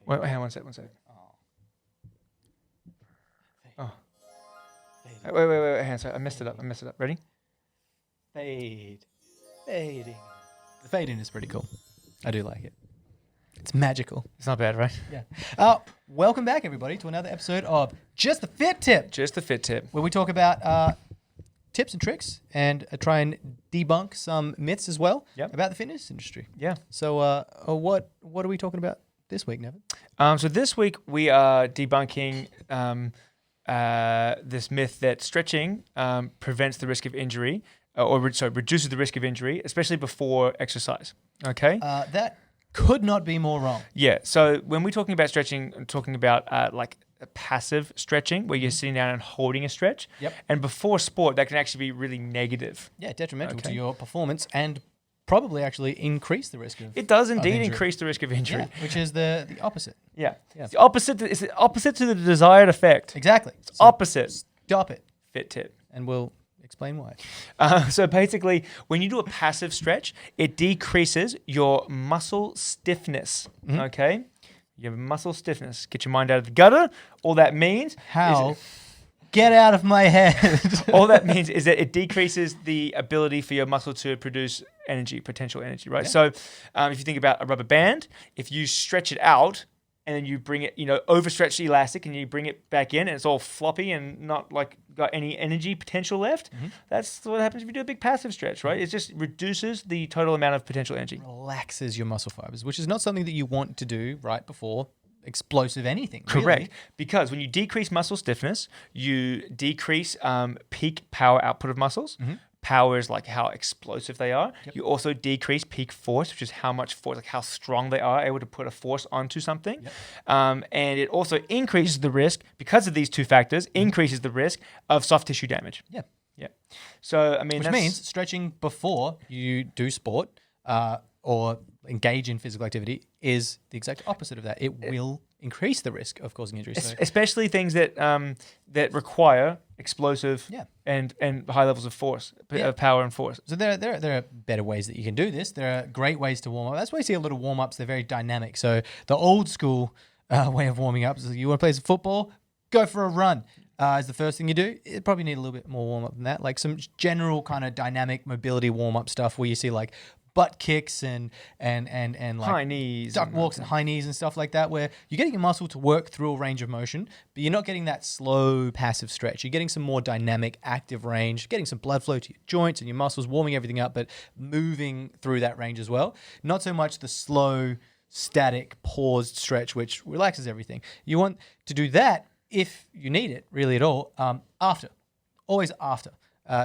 Wait, hang on one sec. Oh. Wait. Hang on, sorry. I messed it up. Ready? Fading. The fading is pretty cool. I do like it. It's magical. It's not bad, right? Yeah. Welcome back, everybody, to another episode of Just the Fit Tip, Just the fit tip. where we talk about tips and tricks and try and debunk some myths as well about the fitness industry. Yeah. So, what are we talking about this week, Nevin? So this week we are debunking this myth that stretching prevents the risk of injury, reduces the risk of injury, especially before exercise. Okay. That could not be more wrong. Yeah. So when we're talking about stretching, I'm talking about like passive stretching, where you're sitting down and holding a stretch. Yep. And before sport, that can actually be really negative. Yeah, detrimental to Okay. your performance and probably actually increase the risk of It does of indeed injury. increase the risk of injury. Yeah, which is the opposite. Yeah. Yeah. It's the opposite. It's the opposite to the desired effect. Exactly. So Opposite. stop it, Fit tip. and we'll explain why. So basically, when you do a passive stretch, it decreases your muscle stiffness. Mm-hmm. Okay, you have muscle stiffness. Get your mind out of the gutter. All that means How? Get out of my head. all that means is that it decreases the ability for your muscle to produce energy, potential energy, right? Yeah. So if you think about a rubber band, if you stretch it out and then you bring it, overstretch the elastic and you bring it back in and it's all floppy and not like got any energy potential left, that's what happens if you do a big passive stretch, right? It just reduces the total amount of potential energy. Relaxes your muscle fibers, which is not something that you want to do right before explosive anything. really. Correct. Because when you decrease muscle stiffness, you decrease peak power output of muscles. Power is like how explosive they are. You also decrease peak force, which is how much force, like how strong they are able to put a force onto something. And it also increases the risk, because of these two factors, increases the risk of soft tissue damage. Yeah. Yeah. So, I mean, Which means stretching before you do sport or engage in physical activity is the exact opposite of that. It will increase the risk of causing injury. So especially things that that require explosive and high levels of force, of power and force. So there are better ways that you can do this. There are great ways to warm up. That's why you see a lot of warm ups. They're very dynamic. So the old school way of warming up is you want to play some football, go for a run. Is the first thing you do. It probably need a little bit more warm up than that. Like some general kind of dynamic mobility warm up stuff where you see like butt kicks and like High knees, duck walks and high knees and stuff like that, where you're getting your muscle to work through a range of motion, but you're not getting that slow passive stretch. You're getting some more dynamic active range, getting some blood flow to your joints and your muscles, warming everything up, but moving through that range as well. Not so much the slow, static, paused stretch, which relaxes everything. You want to do that if you need it really at all, always after.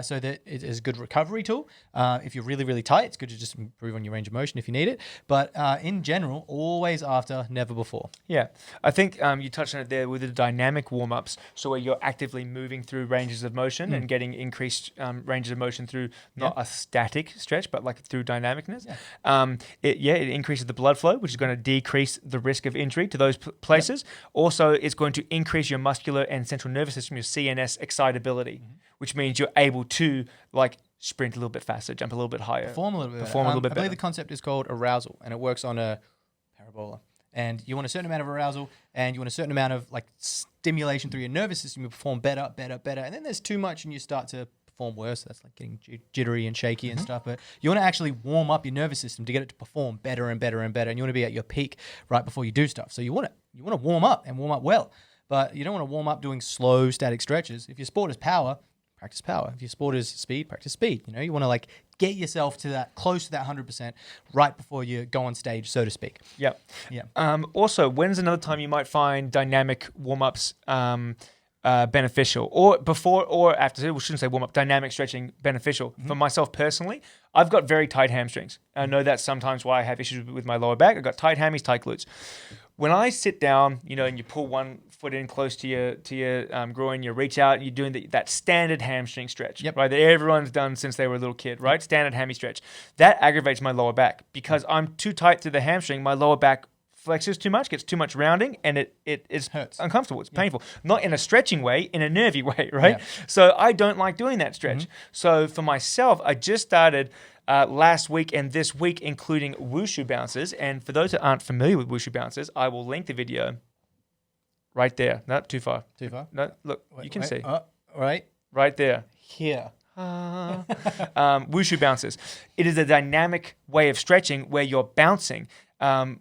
So that it is a good recovery tool. If you're really, really tight, it's good to just improve on your range of motion if you need it. But in general, always after, never before. Yeah, I think you touched on it there with the dynamic warm-ups, so where you're actively moving through ranges of motion and getting increased ranges of motion through not a static stretch, but like through dynamicness. It increases the blood flow, which is going to decrease the risk of injury to those places. Also, it's going to increase your muscular and central nervous system, your CNS excitability, which means you're able to like sprint a little bit faster, jump a little bit higher, Perform a little bit better. I believe the concept is called arousal, and it works on a parabola. And you want a certain amount of arousal, and you want a certain amount of like stimulation through your nervous system. You perform better. And then there's too much, and you start to perform worse. That's like getting jittery and shaky and stuff. But you want to actually warm up your nervous system to get it to perform better and better and better. And you want to be at your peak right before you do stuff. So you want to warm up and warm up well, but you don't want to warm up doing slow static stretches. If your sport is power, practice power. If your sport is speed, practice speed. You want to like get yourself to that close to that 100% right before you go on stage, so to speak. Yeah. Yeah. Also, when's another time you might find dynamic warm-ups beneficial, or before or after? We shouldn't say warm-up. Dynamic stretching beneficial. For myself personally, I've got very tight hamstrings. I know that's sometimes why I have issues with my lower back. I've got tight hammies, tight glutes. When I sit down, and you pull one foot in close to your groin, you reach out, and you're doing that standard hamstring stretch, right? That everyone's done since they were a little kid, right? Standard hammy stretch. That aggravates my lower back because I'm too tight to the hamstring. My lower back flexes too much, gets too much rounding, and it is hurts. Uncomfortable. It's painful. Not in a stretching way, in a nervy way, right? So I don't like doing that stretch. So for myself, I just started last week and this week, including wushu bounces. And for those that aren't familiar with wushu bounces, I will link the video right there. No, too far. Too far? No, look, you can see. Right Right there. here. Wushu bounces. It is a dynamic way of stretching where you're bouncing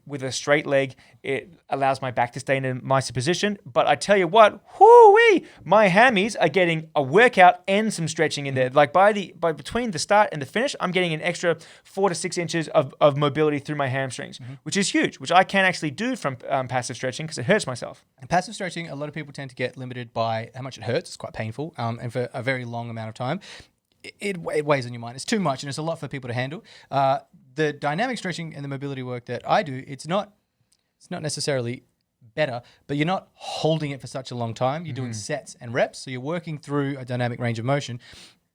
with a straight leg. It allows my back to stay in a nicer position. But I tell you what, whoo-wee, my hammies are getting a workout and some stretching in there. Like by between the start and the finish, I'm getting an extra 4 to 6 inches of mobility through my hamstrings, which is huge, which I can actually do from passive stretching because it hurts myself. And passive stretching, a lot of people tend to get limited by how much it hurts. It's quite painful, and for a very long amount of time. It weighs on your mind. It's too much, and it's a lot for people to handle. The dynamic stretching and the mobility work that I do, it's not necessarily better, but you're not holding it for such a long time. You're doing sets and reps, so you're working through a dynamic range of motion.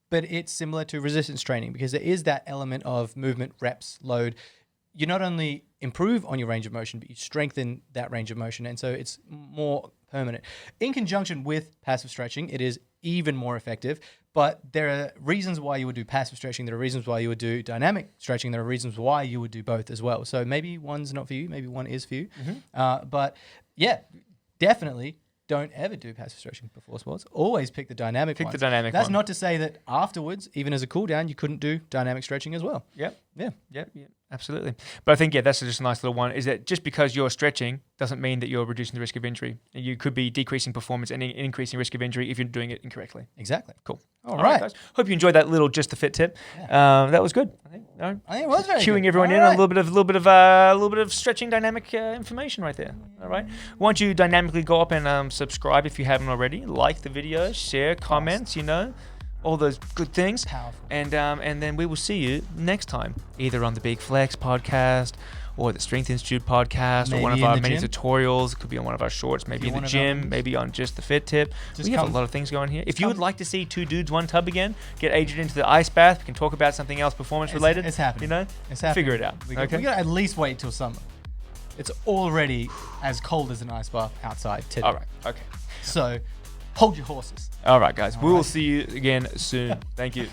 But it's similar to resistance training because there is that element of movement, reps, load. You not only improve on your range of motion, but you strengthen that range of motion, and so it's more permanent. In conjunction with passive stretching, it is even more effective. But there are reasons why you would do passive stretching. There are reasons why you would do dynamic stretching. There are reasons why you would do both as well. So maybe one's not for you. Maybe one is for you. But yeah, definitely don't ever do passive stretching before sports. Always pick the dynamic Pick ones. the dynamic That's one. not to say that afterwards, even as a cool down, you couldn't do dynamic stretching as well. Yep. Yeah. Absolutely. But I think, that's just a nice little one, is that just because you're stretching doesn't mean that you're reducing the risk of injury. You could be decreasing performance and increasing risk of injury if you're doing it incorrectly. Exactly. Cool. All right. Guys. Hope you enjoyed that little Just the Fit tip. That was good. I think. I think it was very Cueing good. everyone All in right. on a little bit of stretching dynamic information right there. All right. Why don't you dynamically go up and subscribe if you haven't already? Like the video, share, comments. All those good things. Powerful. And then we will see you next time, either on the Big Flex podcast or the Strength Institute podcast, or one of Maybe in our the many gym. tutorials. It could be on one of our shorts, maybe you in the wanna gym, know- maybe on Just the Fit tip. Just We have a come- lot of things going here. If you come- would like to see 2 dudes, 1 tub again, get Adrian into the ice bath. We can talk about something else performance related. It's happening. It's It's happening. Figure it out. We Okay. got to at least wait till summer. It's already as cold as an ice bath outside today. All right. Okay. So hold your horses. All right, guys. We will right. see you again soon. Thank you.